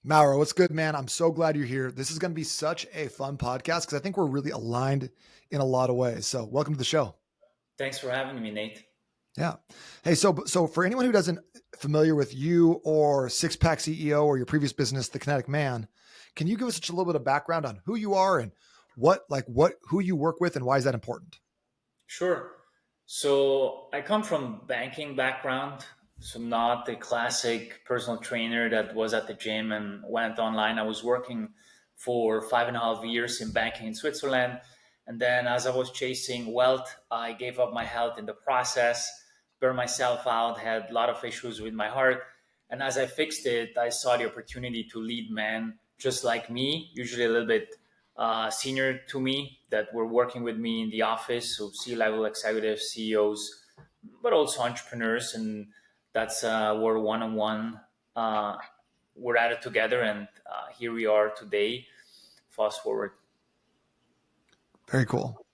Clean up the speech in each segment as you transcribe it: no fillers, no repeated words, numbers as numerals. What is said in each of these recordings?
Mauro, what's good, man? I'm so glad you're here. This is going to be such a fun podcast because I think we're really aligned in a lot of ways. So, welcome to the show. Thanks for having me, Nate. Yeah. Hey, so for anyone who doesn't familiar with you or Six Pack CEO or your previous business, The Kinetic Man, can you give us just a little bit of background on who you are and who you work with and why is that important? Sure. So I come from banking background, so not the classic personal trainer that was at the gym and went online. I was working for 5.5 years in banking in Switzerland. And then as I was chasing wealth, I gave up my health in the process, burned myself out, had a lot of issues with my heart. And as I fixed it, I saw the opportunity to lead men just like me, usually a little bit senior to me that were working with me in the office, so C-level executives, CEOs, but also entrepreneurs, and that's where one-on-one we're at it together, and here we are today. Fast forward. Very cool.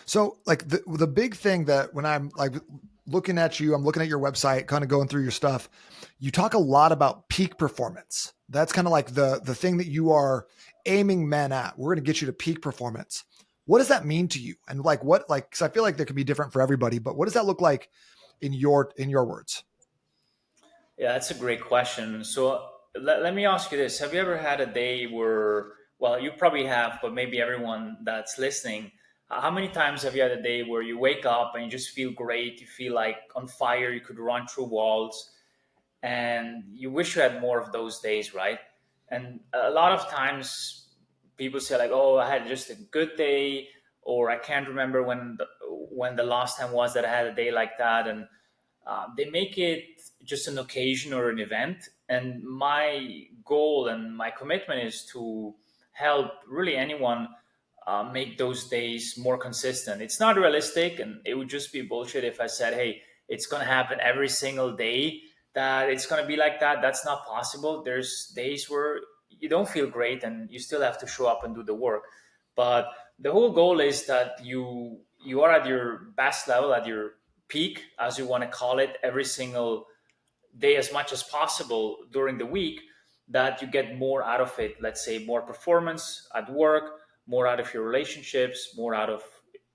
So, like the big thing that when I'm like looking at you, I'm looking at your website, kind of going through your stuff. You talk a lot about peak performance. That's kind of like the thing that you are aiming men at. We're going to get you to peak performance. What does that mean to you? And because I feel like there can be different for everybody, but what does that look like in your words? Yeah, that's a great question. So let me ask you this. Have you ever had a day where, well, you probably have, but maybe everyone that's listening, how many times have you had a day where you wake up and you just feel great? You feel like on fire, you could run through walls, and you wish you had more of those days, right? And a lot of times people say like, oh, I had just a good day, or I can't remember when the last time was that I had a day like that. And they make it just an occasion or an event. And my goal and my commitment is to help really anyone make those days more consistent. It's not realistic, and it would just be bullshit if I said, hey, it's going to happen every single day, that it's going to be like that. That's not possible. There's days where you don't feel great and you still have to show up and do the work. But the whole goal is that you are at your best level, at your peak, as you want to call it, every single day as much as possible during the week, that you get more out of it. Let's say more performance at work, more out of your relationships, more out of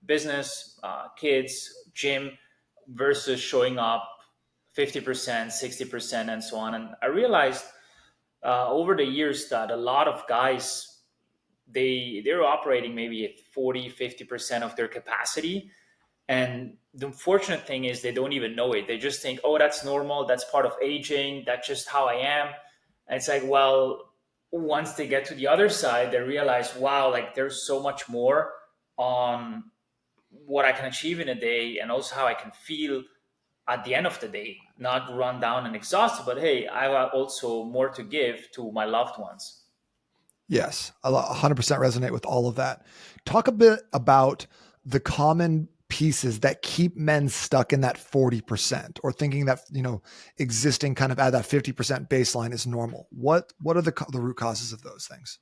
business, kids, gym, versus showing up 50%, 60%, and so on. And I realized over the years that a lot of guys, they're operating maybe at 40, 50% of their capacity, and the unfortunate thing is they don't even know it. They just think, oh, that's normal. That's part of aging. That's just how I am. And it's like, well, once they get to the other side, they realize, wow, like there's so much more on what I can achieve in a day, and also how I can feel at the end of the day, not run down and exhausted, but hey, I have also more to give to my loved ones. Yes, I 100% resonate with all of that. Talk a bit about the common pieces that keep men stuck in that 40% or thinking that, existing kind of at that 50% baseline is normal. What are the root causes of those things?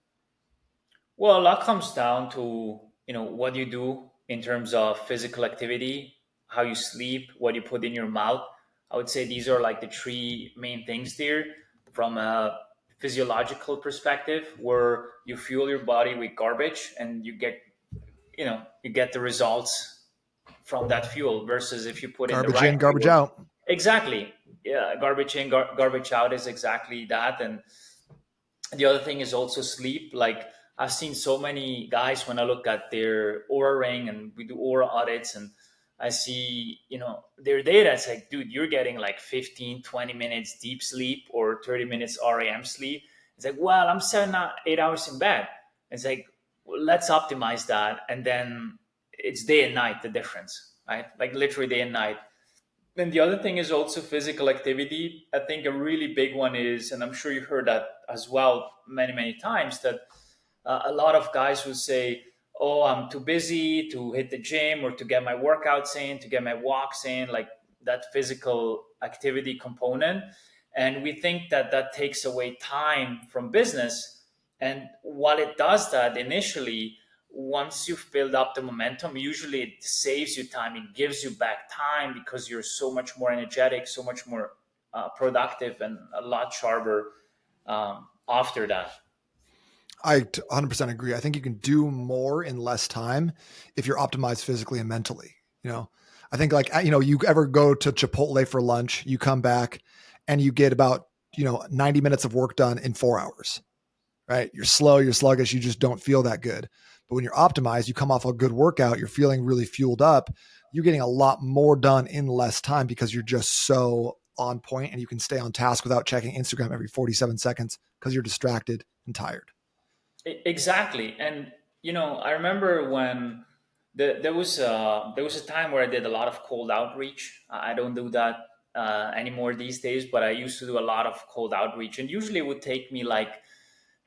Well, a lot comes down to, what you do in terms of physical activity, how you sleep, what you put in your mouth. I would say these are like the three main things there from a physiological perspective, where you fuel your body with garbage and you get the results from that fuel, versus if you put in the Garbage right in, garbage fuel. out. Exactly. Yeah, garbage in, garbage out is exactly that. And the other thing is also sleep. Like, I've seen so many guys when I look at their aura ring and we do aura audits, and I see, their data. It's like, dude, you're getting like 15, 20 minutes deep sleep or 30 minutes REM sleep. It's like, well, I'm 7, 8 hours in bed. It's like, well, let's optimize that. And then it's day and night, the difference, right? Like literally day and night. And the other thing is also physical activity. I think a really big one is, and I'm sure you heard that as well many, many times, that a lot of guys will say, oh, I'm too busy to hit the gym or to get my workouts in, to get my walks in, like that physical activity component. And we think that that takes away time from business. And while it does that initially, once you've built up the momentum, usually it saves you time. It gives you back time because you're so much more energetic, so much more productive, and a lot sharper. after that. I 100% agree. I think you can do more in less time if you're optimized physically and mentally. You know, I think like, you ever go to Chipotle for lunch, you come back and you get about, 90 minutes of work done in 4 hours, right? You're slow, you're sluggish, you just don't feel that good. But when you're optimized, you come off a good workout, you're feeling really fueled up, you're getting a lot more done in less time because you're just so on point and you can stay on task without checking Instagram every 47 seconds because you're distracted and tired. Exactly. And I remember when there was a time where I did a lot of cold outreach. I don't do that anymore these days, but I used to do a lot of cold outreach, and usually it would take me like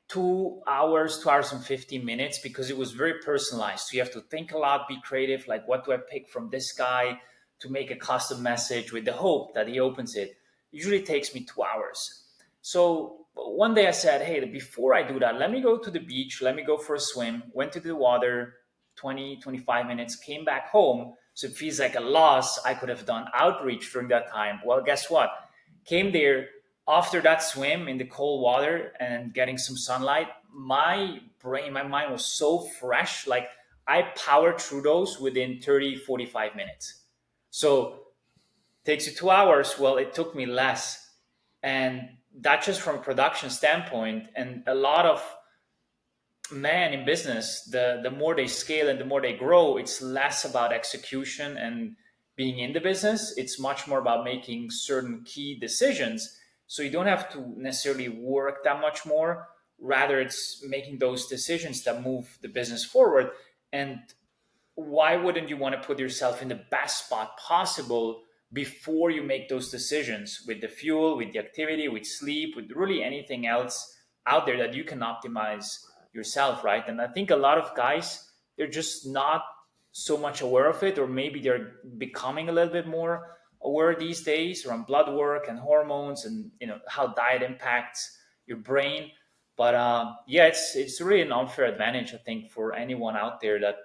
2 hours, 2 hours and 15 minutes, because it was very personalized. So you have to think a lot, be creative. Like, what do I pick from this guy to make a custom message with the hope that he opens it? Usually it takes me 2 hours. So one day I said, hey, before I do that, let me go to the beach, let me go for a swim. Went to the water, 20, 25 minutes, came back home. So it feels like a loss. I could have done outreach during that time. Well, guess what? Came there after that swim in the cold water and getting some sunlight. My brain, my mind was so fresh. Like, I powered through those within 30, 45 minutes. So takes you 2 hours. Well, it took me less. And that's just from a production standpoint. And a lot of men in business, the more they scale and the more they grow, it's less about execution and being in the business. It's much more about making certain key decisions. So you don't have to necessarily work that much more. Rather, it's making those decisions that move the business forward. And why wouldn't you want to put yourself in the best spot possible before you make those decisions, with the fuel, with the activity, with sleep, with really anything else out there that you can optimize yourself, right? And I think a lot of guys, they're just not so much aware of it, or maybe they're becoming a little bit more aware these days around blood work and hormones, and how diet impacts your brain. But yeah, it's really an unfair advantage, I think, for anyone out there that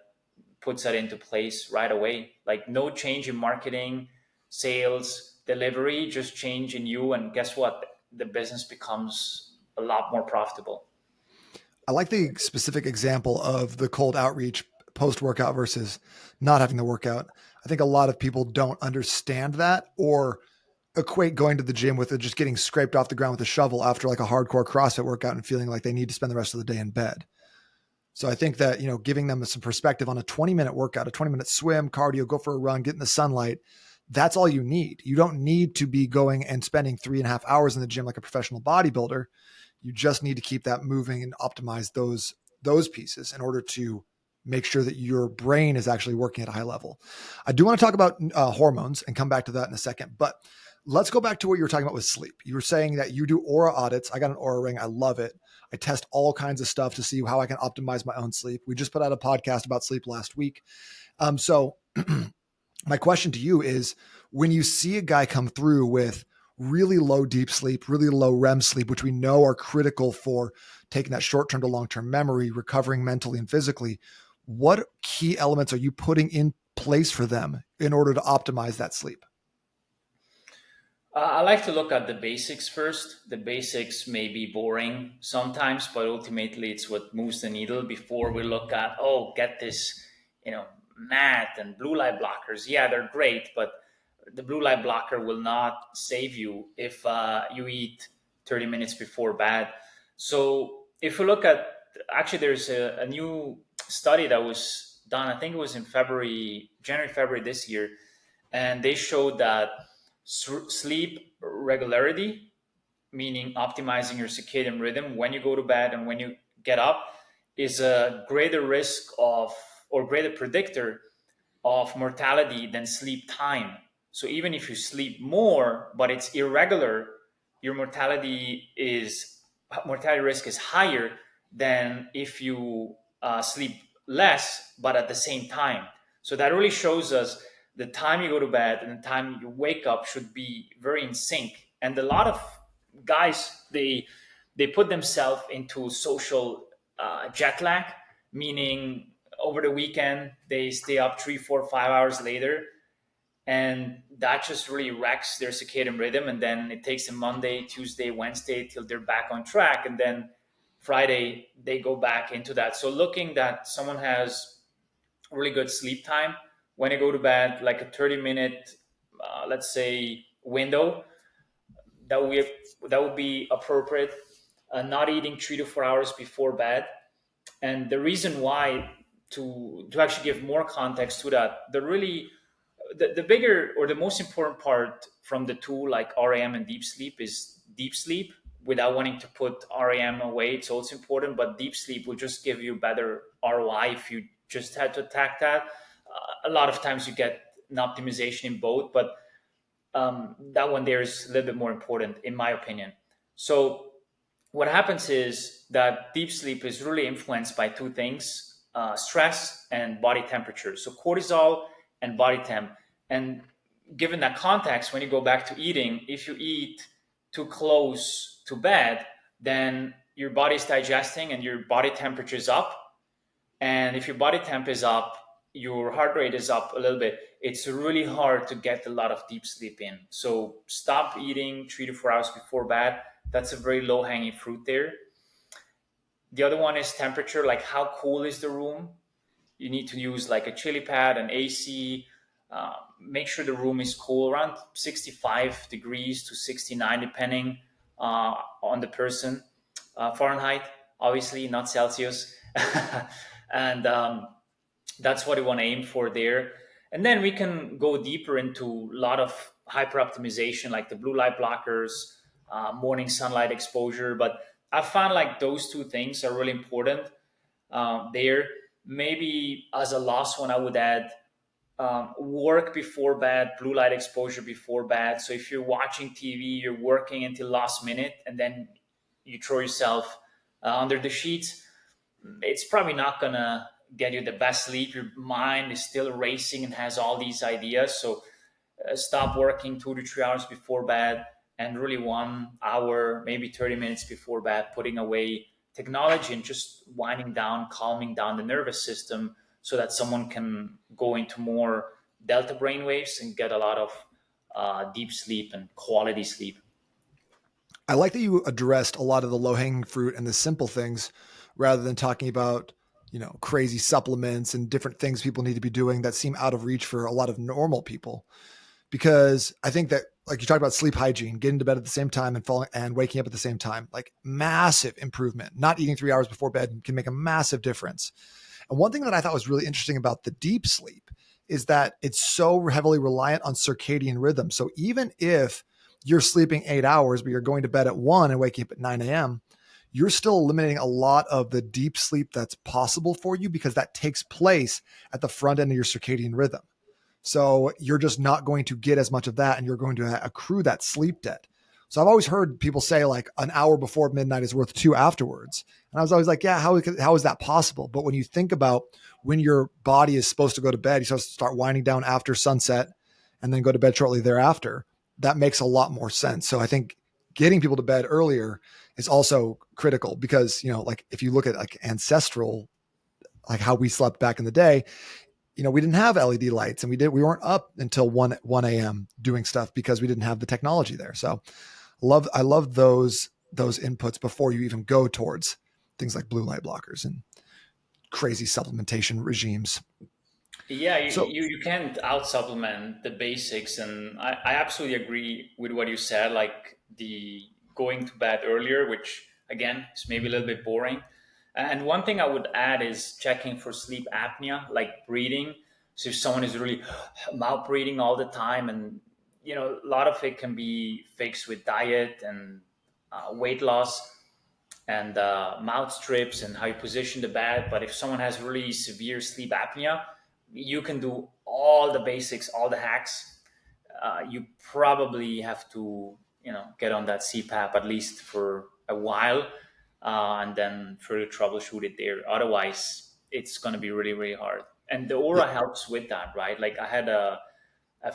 puts that into place right away. Like, no change in marketing, sales, delivery, just change in you. And guess what? The business becomes a lot more profitable. I like the specific example of the cold outreach post workout versus not having the workout. I think a lot of people don't understand that or equate going to the gym with it just getting scraped off the ground with a shovel after like a hardcore CrossFit workout and feeling like they need to spend the rest of the day in bed. So I think that, giving them some perspective on a 20-minute workout, a 20-minute swim, cardio, go for a run, get in the sunlight, that's all you need. You don't need to be going and spending 3.5 hours in the gym like a professional bodybuilder. You just need to keep that moving and optimize those pieces in order to make sure that your brain is actually working at a high level. I do want to talk about hormones and come back to that in a second, but let's go back to what you were talking about with sleep. You were saying that you do aura audits. I got an aura ring. I love it. I test all kinds of stuff to see how I can optimize my own sleep. We just put out a podcast about sleep last week. So my question to you is, when you see a guy come through with really low deep sleep, really low REM sleep, which we know are critical for taking that short-term to long-term memory, recovering mentally and physically, what key elements are you putting in place for them in order to optimize that sleep? I like to look at the basics first. The basics may be boring sometimes, but ultimately it's what moves the needle before we look at, oh, get this, mat and blue light blockers. Yeah, they're great, but the blue light blocker will not save you if you eat 30 minutes before bed. So if we look at, actually, there's a new study that was done, I think it was in January, February this year, and they showed that sleep regularity, meaning optimizing your circadian rhythm when you go to bed and when you get up, is a greater risk of, or greater predictor of mortality than sleep time. So even if you sleep more, but it's irregular, your mortality risk is higher than if you sleep less, but at the same time. So that really shows us the time you go to bed and the time you wake up should be very in sync. And a lot of guys, they put themselves into social jet lag, meaning over the weekend they stay up 3, 4, 5 hours later, and that just really wrecks their circadian rhythm. And then it takes them Monday, Tuesday, Wednesday till they're back on track, and then Friday they go back into that. So looking that someone has really good sleep time when they go to bed, like a 30-minute, let's say, window, that would be appropriate. Not eating 3 to 4 hours before bed. And the reason why, to actually give more context to that, the bigger or the most important part from the two, like REM and deep sleep, is deep sleep. Without wanting to put REM away, it's also important, but deep sleep will just give you better ROI if you just had to attack that. A lot of times you get an optimization in both, but that one there is a little bit more important, in my opinion. So what happens is that deep sleep is really influenced by two things: stress and body temperature. So cortisol and body temp. And given that context, when you go back to eating, if you eat too close to bed, then your body's digesting and your body temperature is up. And if your body temp is up, your heart rate is up a little bit, it's really hard to get a lot of deep sleep in. So stop eating 3 to 4 hours before bed. That's a very low hanging fruit there. The other one is temperature, like how cool is the room? You need to use like a chili pad, an AC. Make sure the room is cool, around 65 degrees to 69, depending on the person. Fahrenheit, obviously, not Celsius. And that's what we want to aim for there. And then we can go deeper into a lot of hyper optimization, like the blue light blockers, morning sunlight exposure. But I found like those two things are really important there. Maybe as a last one, I would add work before bed, blue light exposure before bed. So if you're watching TV, you're working until last minute, and then you throw yourself under the sheets, it's probably not gonna get you the best sleep. Your mind is still racing and has all these ideas. So stop working 2 to 3 hours before bed, and really 1 hour, maybe 30 minutes before bed, putting away technology and just winding down, calming down the nervous system so that someone can go into more delta brain waves and get a lot of deep sleep and quality sleep. I like that you addressed a lot of the low hanging fruit and the simple things rather than talking about, crazy supplements and different things people need to be doing that seem out of reach for a lot of normal people. Because I think that, like you talked about sleep hygiene, getting to bed at the same time and falling and waking up at the same time, like massive improvement. Not eating 3 hours before bed can make a massive difference. And one thing that I thought was really interesting about the deep sleep is that it's so heavily reliant on circadian rhythm. So even if you're sleeping 8 hours, but you're going to bed at 1 and waking up at 9 a.m., you're still eliminating a lot of the deep sleep that's possible for you because that takes place at the front end of your circadian rhythm. So you're just not going to get as much of that and you're going to accrue that sleep debt. So I've always heard people say like an hour before midnight is worth two afterwards. And I was always like, yeah, how is that possible? But when you think about when your body is supposed to go to bed, you're supposed to start winding down after sunset and then go to bed shortly thereafter. That makes a lot more sense. So I think getting people to bed earlier is also critical because, like if you look at like ancestral, like how we slept back in the day, we didn't have LED lights and we weren't up until 1 a.m. doing stuff because we didn't have the technology there. So I love those inputs before you even go towards things like blue light blockers and crazy supplementation regimes. Yeah, So you can't out supplement the basics, and I absolutely agree with what you said. Like the going to bed earlier, which again is maybe a little bit boring. And one thing I would add is checking for sleep apnea, like breathing. So if someone is really mouth breathing all the time, and a lot of it can be fixed with diet and weight loss and mouth strips and how you position the bed. But if someone has really severe sleep apnea, you can do all the basics, all the hacks. You probably have to, get on that CPAP at least for a while, and then further troubleshoot it there. Otherwise, it's going to be really, really hard. And the yeah, aura helps with that, right? Like I had a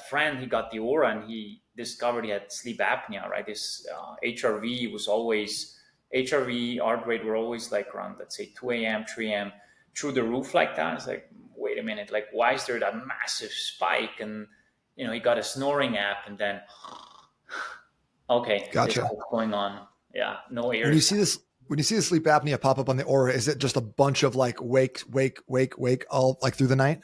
friend, he got the aura and he discovered he had sleep apnea, right? His HRV was always, HRV, heart rate were always like around, let's say 2 a.m., 3 a.m., through the roof like that. It's like, wait a minute, like, why is there that massive spike? And, he got a snoring app, and then okay, this is Gotcha. what's going on. Yeah, no When air. you see this, when you see the sleep apnea pop up on the aura, is it just a bunch of like wake, wake, wake, wake, all like through the night?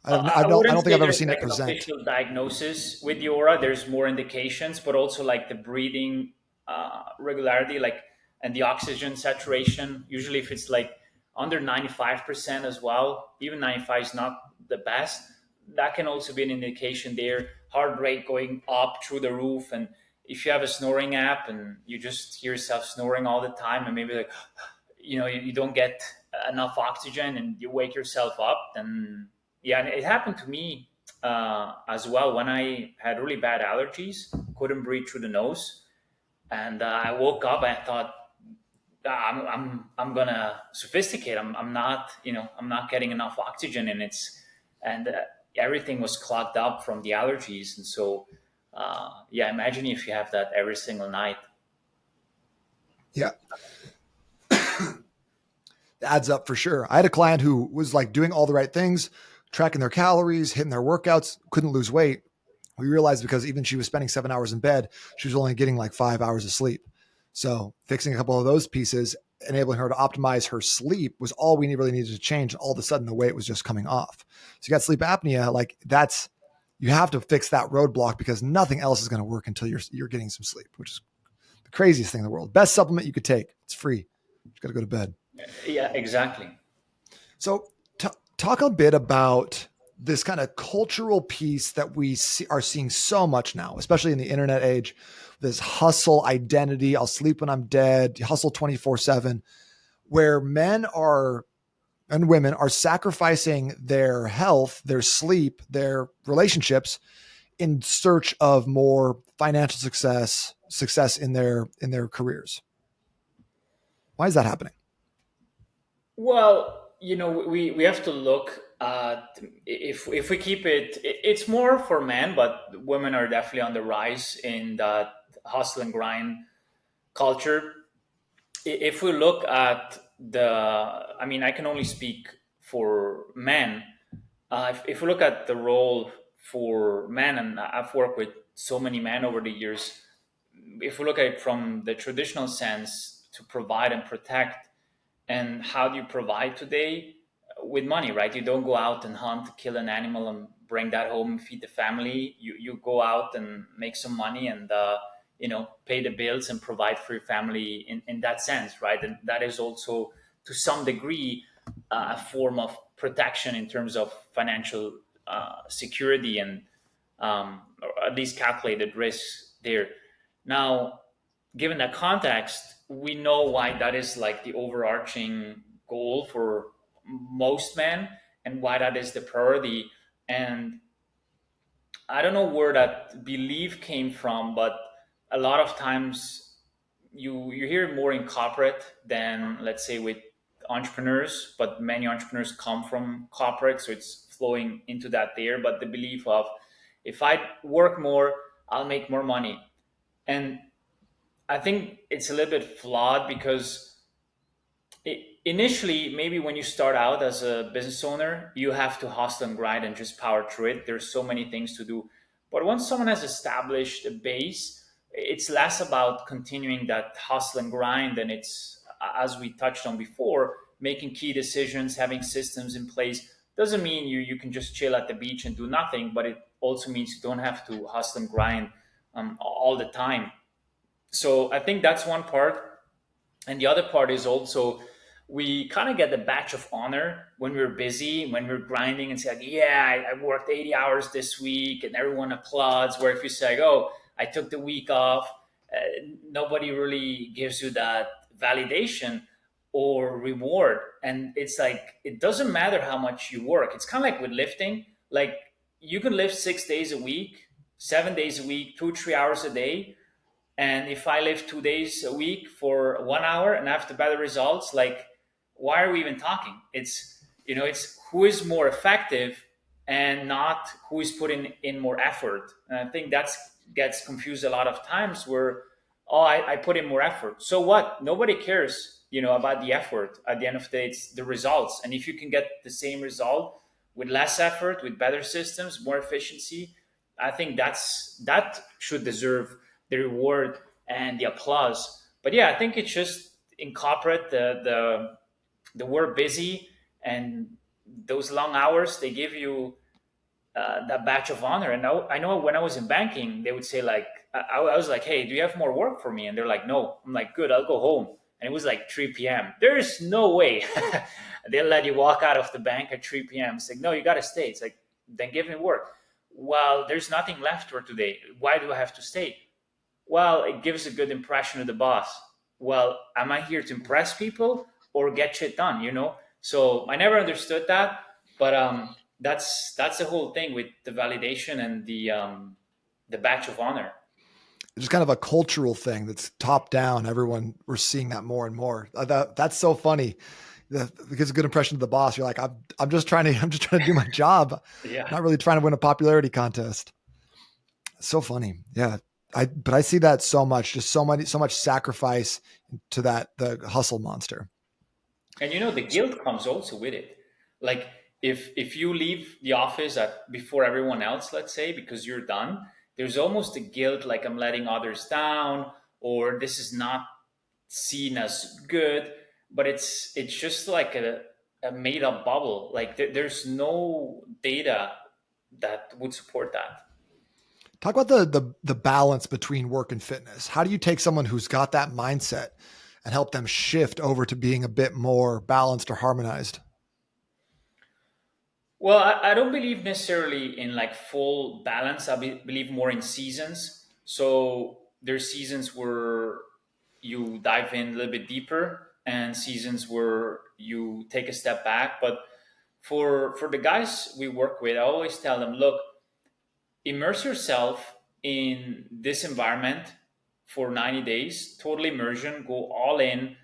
I I wouldn't don't think say I've ever there's seen it like an present. official diagnosis with the aura. There's more indications, but also like the breathing regularity, like and the oxygen saturation. Usually, if it's like under 95% as well, even 95 is not the best. That can also be an indication there. Heart rate going up through the roof, and if you have a snoring app and you just hear yourself snoring all the time, and maybe like you don't get enough oxygen and you wake yourself up, then yeah. And it happened to me as well when I had really bad allergies, couldn't breathe through the nose, and I woke up and I thought, I'm gonna sophisticate. I'm not, I'm not getting enough oxygen, and everything was clogged up from the allergies. And so yeah, imagine if you have that every single night. Yeah, it adds up for sure. I had a client who was like doing all the right things, tracking their calories, hitting their workouts, couldn't lose weight. We realized because even she was spending 7 hours in bed, she was only getting like 5 hours of sleep. So fixing a couple of those pieces, enabling her to optimize her sleep was all we really needed to change. All of a sudden, the weight was just coming off. So you got sleep apnea, like that's you have to fix that roadblock because nothing else is going to work until you're getting some sleep, which is the craziest thing in the world. Best supplement you could take. It's free. You got to go to bed. Yeah, exactly. So, talk a bit about this kind of cultural piece that are seeing so much now, especially in the internet age. This hustle identity. I'll sleep when I'm dead. Hustle 24/7, where men are and women are sacrificing their health, their sleep, their relationships in search of more financial success in their careers. Why is that happening? Well, we have to look at, if we keep it's more for men, but women are definitely on the rise in that hustle and grind culture. If we look at I mean, I can only speak for men. If we look at the role for men, and I've worked with so many men over the years, if we look at it from the traditional sense, to provide and protect, and how do you provide today? With money, right? You don't go out and hunt, kill an animal, and bring that home and feed the family. You go out and make some money, and pay the bills and provide for your family in that sense, right? And that is also to some degree a form of protection in terms of financial security, and or at least calculated risks there. Now, given that context, we know why that is like the overarching goal for most men, and why that is the priority. And I don't know where that belief came from, but a lot of times you hear it more in corporate than, let's say, with entrepreneurs. But many entrepreneurs come from corporate, so it's flowing into that there. But the belief of, if I work more, I'll make more money. And I think it's a little bit flawed, because initially, maybe when you start out as a business owner, you have to hustle and grind and just power through it. There's so many things to do. But once someone has established a base, it's less about continuing that hustle and grind, and it's, as we touched on before, making key decisions, having systems in place. Doesn't mean you can just chill at the beach and do nothing, but it also means you don't have to hustle and grind all the time. So I think that's one part. And the other part is also, we kind of get the badge of honor when we're busy, when we're grinding, and say, like, yeah, I worked 80 hours this week, and everyone applauds. Where if you say, oh, I took the week off, nobody really gives you that validation or reward. And it's like, it doesn't matter how much you work. It's kind of like with lifting. Like, you can lift 6 days a week, 7 days a week, 2 3 hours a day. And if I live 2 days a week for 1 hour and have the better results, like, why are we even talking? It's who is more effective, and not who is putting in more effort. And I think that's gets confused a lot of times, where, oh, I put in more effort. So what? Nobody cares, about the effort. At the end of the day, it's the results. And if you can get the same result with less effort, with better systems, more efficiency. I think that should deserve the reward and the applause. But yeah, I think it's just incorporate the word busy and those long hours. They give you that badge of honor. And I know when I was in banking, they would say like, I was like, hey, do you have more work for me? And they're like, no. I'm like, good, I'll go home. And it was like 3 p.m. There's no way they'll let you walk out of the bank at 3 p.m. It's like, no, you got to stay. It's like, then give me work. Well, there's nothing left for today. Why do I have to stay? Well, it gives a good impression of the boss. Well, am I here to impress people or get shit done? So I never understood that, but that's the whole thing with the validation and the badge of honor. It's just kind of a cultural thing that's top down. Everyone, we're seeing that more and more. That's so funny. It gives a good impression of the boss. You're like, I'm just trying to, I'm just trying to do my job. Yeah. Not really trying to win a popularity contest. So funny. Yeah. But I see that so much, just so much sacrifice to the hustle monster. And the guilt comes also with it. Like if you leave the office at before everyone else, let's say, because you're done, there's almost a guilt like I'm letting others down, or this is not seen as good. But it's just like a made up bubble. Like there's no data that would support that. Talk about the balance between work and fitness. How do you take someone who's got that mindset and help them shift over to being a bit more balanced or harmonized? Well, I don't believe necessarily in like full balance. Believe more in seasons. So there's seasons where you dive in a little bit deeper, and seasons where you take a step back. But for the guys we work with, I always tell them, look, immerse yourself in this environment for 90 days, total immersion, go all in,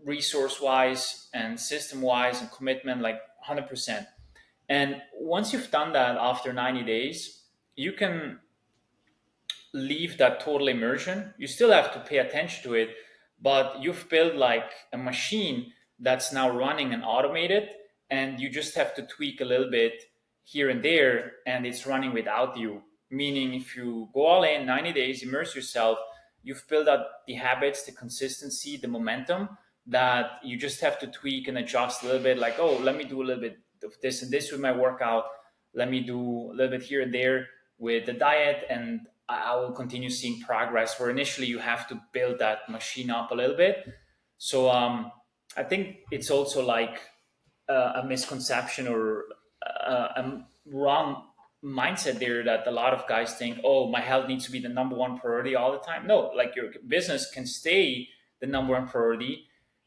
resource wise and system wise and commitment, like 100%. And once you've done that after 90 days, you can leave that total immersion. You still have to pay attention to it, but you've built like a machine that's now running and automated, and you just have to tweak a little bit here and there, and it's running without you. Meaning, if you go all in 90 days, immerse yourself, you've built up the habits, the consistency, the momentum that you just have to tweak and adjust a little bit. Like, oh, let me do a little bit of this and this with my workout. Let me do a little bit here and there with the diet, and I will continue seeing progress. Where initially you have to build that machine up a little bit. So I think it's also like a misconception or a wrong mindset there that a lot of guys think, oh, my health needs to be the number one priority all the time. No, like your business can stay the number one priority.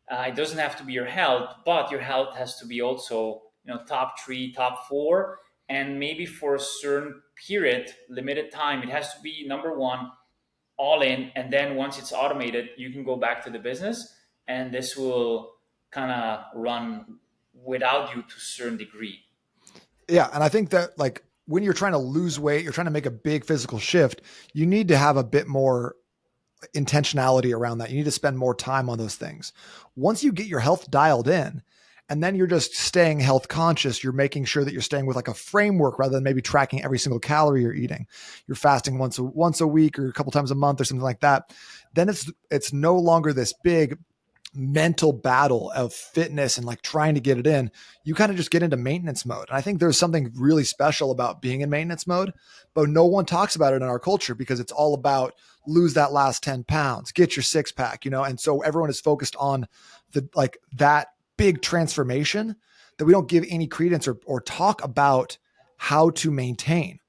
It doesn't have to be your health, but your health has to be also, top three, top four, and maybe for a certain period, limited time, it has to be number one, all in. And then once it's automated, you can go back to the business, and this will kind of run without you to a certain degree. Yeah. And I think that like when you're trying to lose weight, you're trying to make a big physical shift, you need to have a bit more intentionality around that. You need to spend more time on those things. Once you get your health dialed in, and then you're just staying health conscious, you're making sure that you're staying with like a framework rather than maybe tracking every single calorie you're eating. You're fasting once a week or a couple times a month or something like that. Then it's no longer this big mental battle of fitness and like trying to get it in. You kind of just get into maintenance mode. And I think there's something really special about being in maintenance mode, but no one talks about it in our culture because it's all about lose that last 10 pounds, get your six pack, And so everyone is focused on that big transformation that we don't give any credence or talk about how to maintain.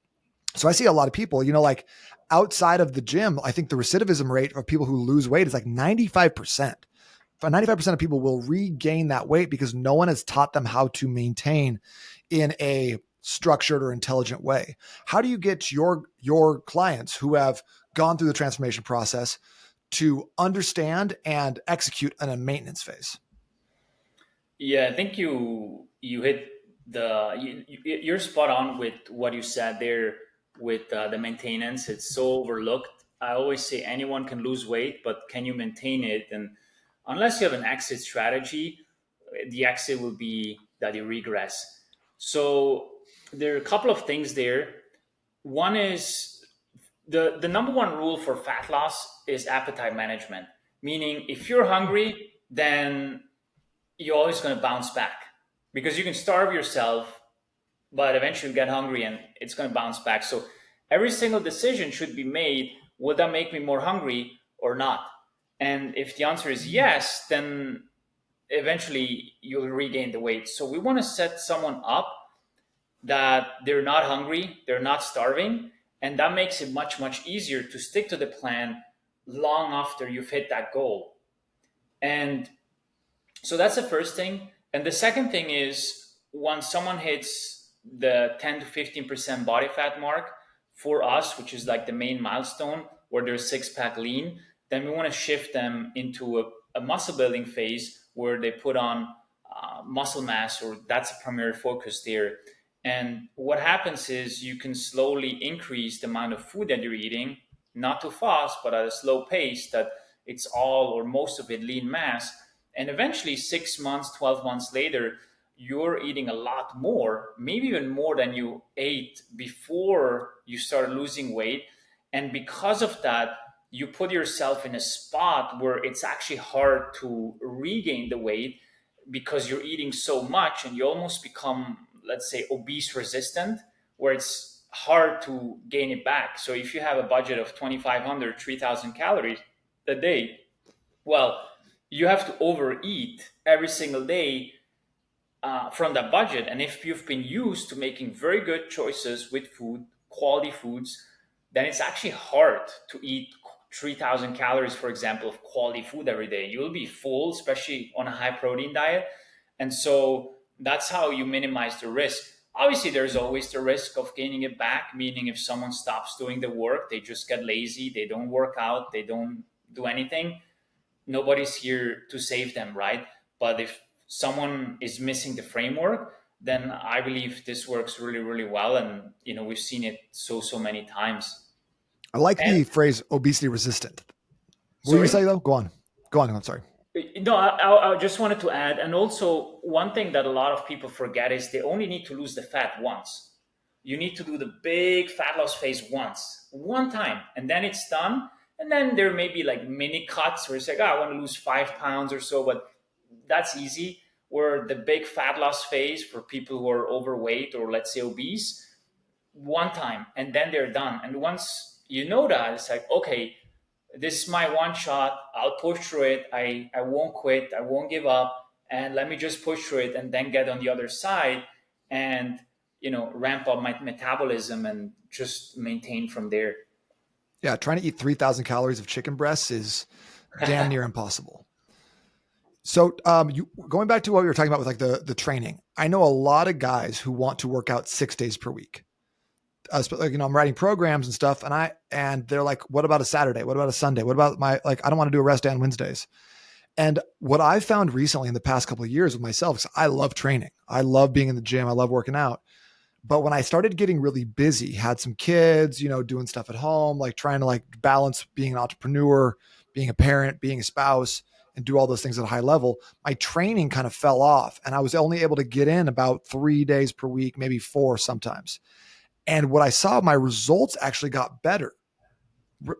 So I see a lot of people, like outside of the gym, I think the recidivism rate of people who lose weight is like 95%. 95% of people will regain that weight because no one has taught them how to maintain in a structured or intelligent way. How do you get your clients who have gone through the transformation process to understand and execute in a maintenance phase? Yeah, I think you hit you're spot on with what you said there with the maintenance. It's so overlooked. I always say anyone can lose weight, but can you maintain it? And unless you have an exit strategy, the exit will be that you regress. So there are a couple of things there. One is the number one rule for fat loss is appetite management. Meaning, if you're hungry, then you're always going to bounce back because you can starve yourself, but eventually you get hungry and it's going to bounce back. So every single decision should be made: will that make me more hungry or not? And if the answer is yes, then eventually you'll regain the weight. So we want to set someone up that they're not hungry, they're not starving, and that makes it much, much easier to stick to the plan long after you've hit that goal. And so that's the first thing. And the second thing is, once someone hits the 10 to 15% body fat mark for us, which is like the main milestone where they're six pack lean, then we want to shift them into a muscle building phase where they put on muscle mass, or that's a primary focus there. And what happens is you can slowly increase the amount of food that you're eating, not too fast, but at a slow pace, that it's all or most of it lean mass. And eventually, 6 months, 12 months later, you're eating a lot more, maybe even more than you ate before you started losing weight. And because of that, you put yourself in a spot where it's actually hard to regain the weight because you're eating so much and you almost become, let's say, obese resistant, where it's hard to gain it back. So if you have a budget of 2,500, 3,000 calories a day, well, you have to overeat every single day from that budget. And if you've been used to making very good choices with food, quality foods, then it's actually hard to eat 3,000 calories, for example, of quality food every day. You'll be full, especially on a high protein diet. And so that's how you minimize the risk. Obviously, there's always the risk of gaining it back, meaning if someone stops doing the work, they just get lazy, they don't work out, they don't do anything, nobody's here to save them, right? But if someone is missing the framework, then I believe this works really, really well. And, we've seen it so many times. I like And the phrase obesity resistant. What were you sorry? say though? Go on. Go on. I'm sorry. No, I just wanted to add, and also one thing that a lot of people forget is they only need to lose the fat once. You need to do the big fat loss phase once, one time, and then it's done. And then there may be like mini cuts where it's like, oh, I want to lose 5 pounds or so, but that's easy. Where the big fat loss phase for people who are overweight or, let's say, obese, one time, and then they're done. And once you know that, it's like, okay, this is my one shot. I'll push through it. I won't quit. I won't give up. And let me just push through it and then get on the other side and, ramp up my metabolism and just maintain from there. Yeah. Trying to eat 3,000 calories of chicken breasts is damn near impossible. So, you going back to what we were talking about with like the training. I know a lot of guys who want to work out 6 days per week. Like, I'm writing programs and stuff, and they're like, "What about a Saturday? What about a Sunday? What about my like? I don't want to do a rest day on Wednesdays." And what I found recently in the past couple of years with myself is I love training. I love being in the gym. I love working out. But when I started getting really busy, had some kids, doing stuff at home, like trying to like balance being an entrepreneur, being a parent, being a spouse, and do all those things at a high level, my training kind of fell off. And I was only able to get in about 3 days per week, maybe four sometimes. And what I saw, my results actually got better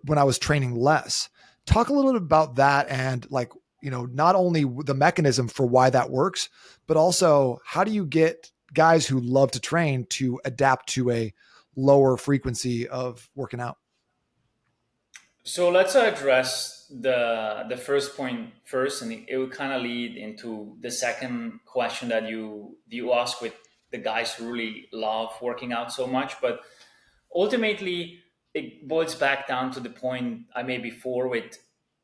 when I was training less. Talk a little bit about that and like, not only the mechanism for why that works, but also how do you get guys who love to train to adapt to a lower frequency of working out? So let's address the first point first, and it will kind of lead into the second question that you ask with the guys who really love working out so much. But ultimately, it boils back down to the point I made before with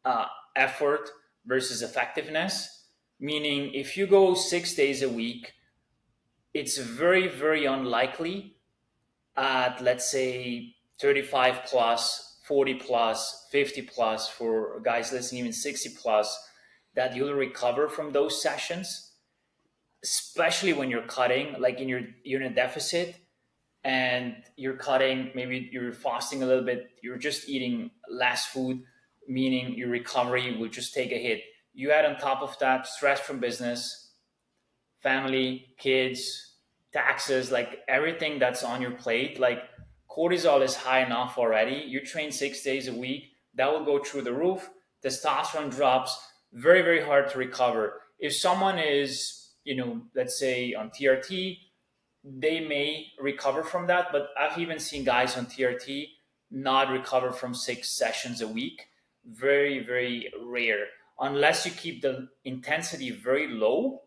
uh, effort versus effectiveness. Meaning, if you go 6 days a week, it's very, very unlikely at, let's say, 35 plus, 40 plus, 50 plus, for guys listening, even 60 plus, that you'll recover from those sessions, especially when you're cutting, like you're in a deficit and you're cutting, maybe you're fasting a little bit, you're just eating less food, meaning your recovery will just take a hit. You add on top of that stress from business, family, kids, taxes, like everything that's on your plate, like cortisol is high enough already. You train 6 days a week, that will go through the roof. Testosterone drops, very, very hard to recover. If someone is, let's say on TRT, they may recover from that, but I've even seen guys on TRT not recover from 6 sessions a week. Very, very rare, unless you keep the intensity very low.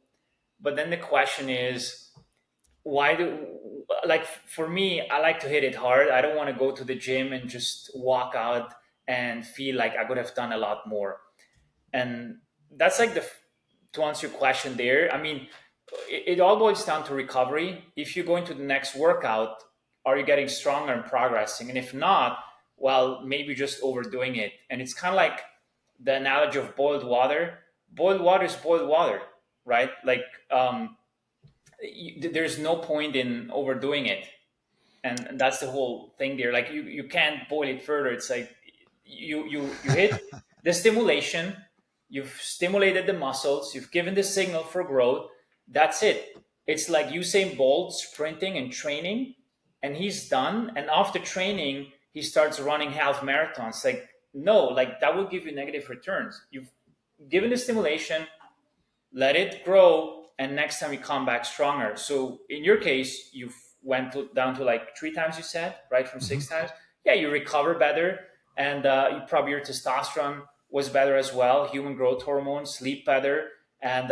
But then the question is, why do, like, for me, I like to hit it hard. I don't want to go to the gym and just walk out and feel like I could have done a lot more. And that's like to answer your question there. I mean, it all boils down to recovery. If you go into the next workout, are you getting stronger and progressing? And if not, well, maybe just overdoing it. And it's kind of like the analogy of boiled water. Boiled water is boiled water, right? Like, there's no point in overdoing it. And that's the whole thing there. Like, you can't boil it further. It's like you hit the stimulation, you've stimulated the muscles, you've given the signal for growth. That's it. It's like Usain Bolt sprinting and training, and he's done. And after training, he starts running half marathons. Like, no, like that will give you negative returns. You've given the stimulation, let it grow, and next time you come back stronger. So in your case, you down to like 3 times, you said, right, from Mhm. 6 times. Yeah, you recover better, and you probably, your testosterone was better as well, human growth hormone, sleep better, and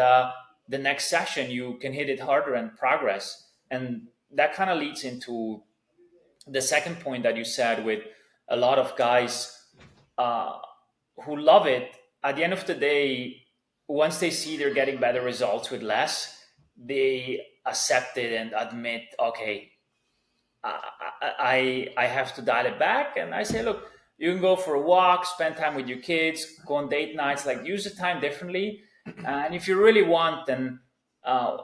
the next session you can hit it harder and progress. And that kind of leads into the second point that you said, with a lot of guys uh, who love it. At the end of the day, once they see they're getting better results with less, they accept it and admit, okay, I have to dial it back. And I say, look, you can go for a walk, spend time with your kids, go on date nights, like use the time differently. And if you really want, then uh,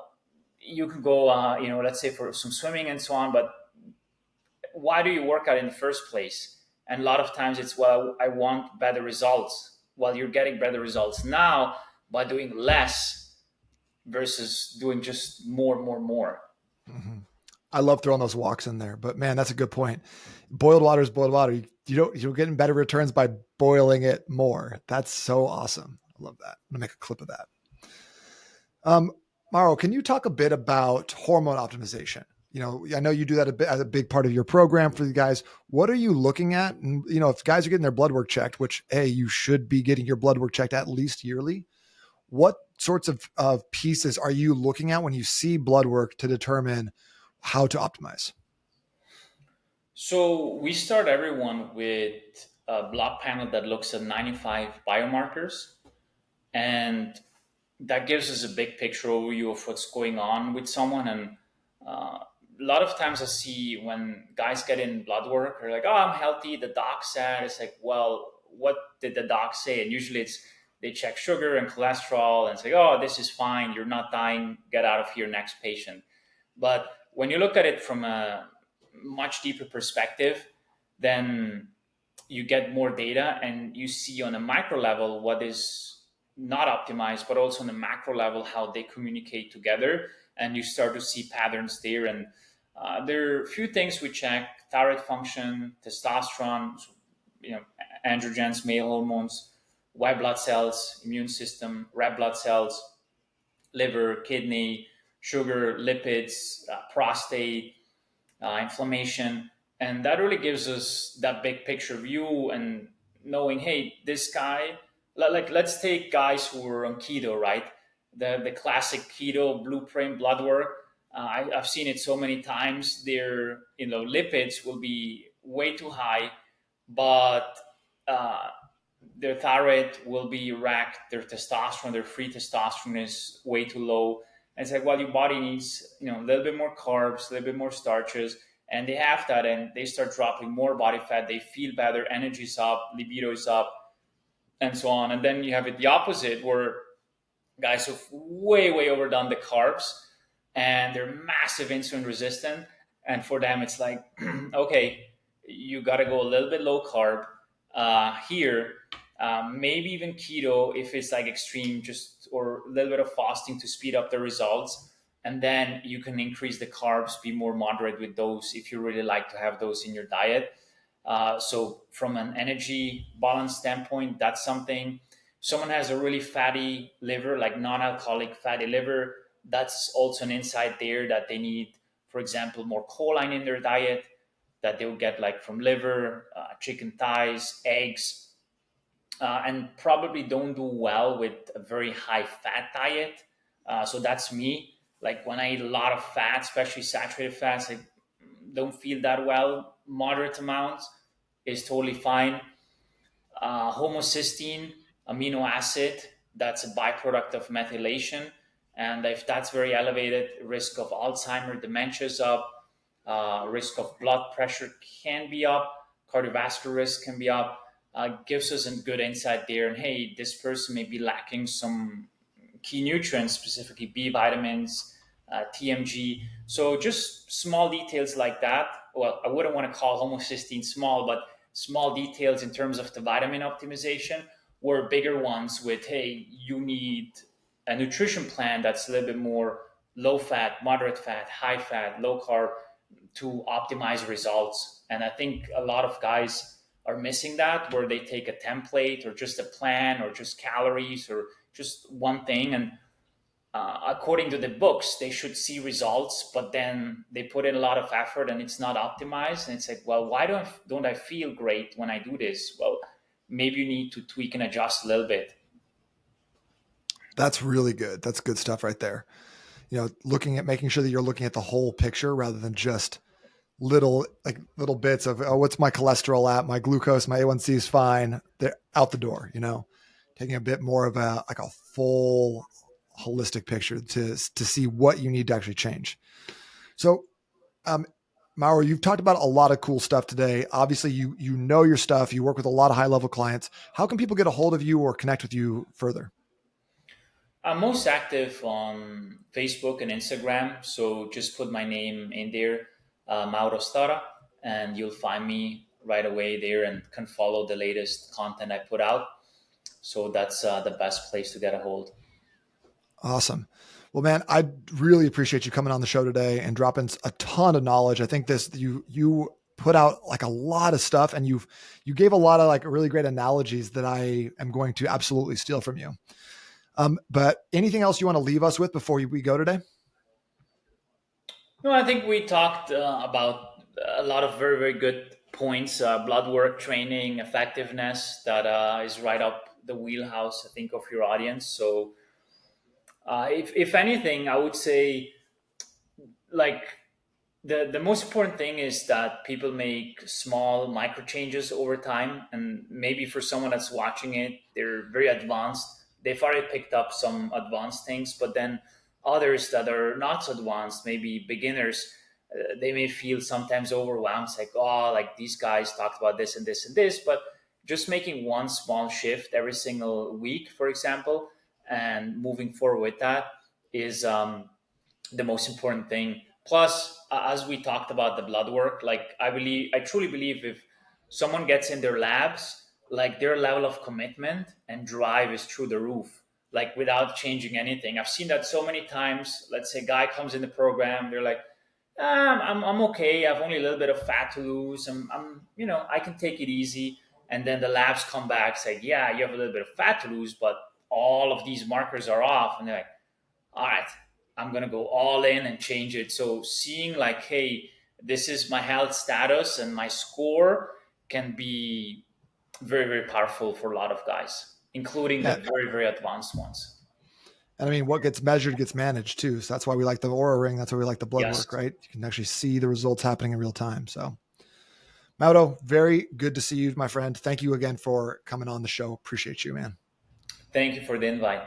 you can go, let's say for some swimming and so on. But why do you work out in the first place? And a lot of times it's, well, I want better results. Well, you're getting better results now by doing less versus doing just more, more, more. Mhm. I love throwing those walks in there, but man, that's a good point. Boiled water is boiled water. You're getting better returns by boiling it more. That's so awesome. I love that. I'm gonna make a clip of that. Um, Mauro, can you talk a bit about hormone optimization? I know you do that a bit as a big part of your program for the guys. What are you looking at? And if guys are getting their blood work checked, which hey, you should be getting your blood work checked at least yearly. What sorts of pieces are you looking at when you see blood work to determine how to optimize? So we start everyone with a blood panel that looks at 95 biomarkers, and that gives us a big picture overview of what's going on with someone. And a lot of times I see when guys get in blood work, they're like, oh, I'm healthy, the doc said. It's like, well, what did the doc say? And usually it's, they check sugar and cholesterol and say, oh, this is fine, you're not dying, get out of here, next patient. But when you look at it from a much deeper perspective, then you get more data and you see on a micro level what is not optimized, but also on a macro level how they communicate together, and you start to see patterns there. And there are a few things we check: thyroid function, testosterone, androgens, male hormones, white blood cells, immune system, red blood cells, liver, kidney, sugar, lipids, prostate, inflammation. And that really gives us that big picture view, and knowing, hey, this guy, like, let's take guys who are on keto, right? The classic keto blueprint blood work. I've seen it so many times. Their lipids will be way too high, but uh, their thyroid will be racked. Their testosterone, their free testosterone, is way too low. And it's like, well, your body needs, a little bit more carbs, a little bit more starches, and they have that, and they start dropping more body fat. They feel better, energy's up, libido is up, and so on. And then you have it the opposite, where guys have way, way overdone the carbs, and they're massive insulin resistant. And for them, it's like, okay, you got to go a little bit low carb here. Maybe even keto if it's like extreme, just, or a little bit of fasting to speed up the results. and then you can increase the carbs, be more moderate with those if you really like to have those in your diet. So from an energy balance standpoint, that's something. Someone has a really fatty liver, like non-alcoholic fatty liver, that's also an insight there that they need, for example, more choline in their diet that they will get like from liver, chicken thighs, eggs, and probably don't do well with a very high fat diet. So that's me. Like when I eat a lot of fat, especially saturated fats, I don't feel that well. Moderate amounts is totally fine. Homocysteine amino acid, that's a byproduct of methylation, and if that's very elevated, risk of Alzheimer, dementia is up, risk of blood pressure can be up, cardiovascular risk can be up. Gives us a good insight there, and hey, this person may be lacking some key nutrients, specifically B vitamins, TMG. So just small details like that. Well, I wouldn't want to call homocysteine small, but small details in terms of the vitamin optimization were bigger ones with, hey, you need a nutrition plan that's a little bit more low fat, moderate fat, high fat, low carb to optimize results. And I think a lot of guys are missing that, where they take a template or just a plan or just calories or just one thing. And according to the books, they should see results, but then they put in a lot of effort and it's not optimized. And it's like, well, why don't I feel great when I do this? Well, maybe you need to tweak and adjust a little bit. That's really good. That's good stuff right there. Looking at making sure that you're looking at the whole picture rather than just little bits of, oh, what's my cholesterol at? My glucose, my A1C is fine. They're out the door, taking a bit more of a full holistic picture to see what you need to actually change. So, um, Mauro, you've talked about a lot of cool stuff today. Obviously, you know your stuff. You work with a lot of high level clients. How can people get a hold of you or connect with you further? I'm most active on Facebook and Instagram, so just put my name in there, Mauro Stara, and you'll find me right away there and can follow the latest content I put out. So that's the best place to get a hold. Awesome. Well, man, I really appreciate you coming on the show today and dropping a ton of knowledge. I think you put out like a lot of stuff, and you gave a lot of like really great analogies that I am going to absolutely steal from you. But anything else you want to leave us with before we go today? No, I think we talked about a lot of very, very good points. Blood work training, effectiveness, that is right up the wheelhouse, I think, of your audience. So, if anything, I would say, like, the most important thing is that people make small micro changes over time, and maybe for someone that's watching it, they're very advanced, they've already picked up some advanced things, but then others that are not so advanced, maybe beginners, they may feel sometimes overwhelmed. It's like, oh, like these guys talked about this and this and this, but just making one small shift every single week, for example, and moving forward with that is the most important thing. Plus, as we talked about the blood work, like I truly believe if someone gets in their labs, like their level of commitment and drive is through the roof, like without changing anything. I've seen that so many times. Let's say a guy comes in the program, they're like, I'm okay. I have only a little bit of fat to lose. I can take it easy. And then the labs come back, say, yeah, you have a little bit of fat to lose, but all of these markers are off. And they're like, all right, I'm going to go all in and change it. So seeing like, hey, this is my health status and my score can be very, very powerful for a lot of guys, including the Yeah. very, very advanced ones. And I mean, what gets measured gets managed too. So that's why we like the Aura Ring. That's why we like the blood Yes. work, right? You can actually see the results happening in real time. So, Mauro, very good to see you, my friend. Thank you again for coming on the show. Appreciate you, man. Thank you for the invite.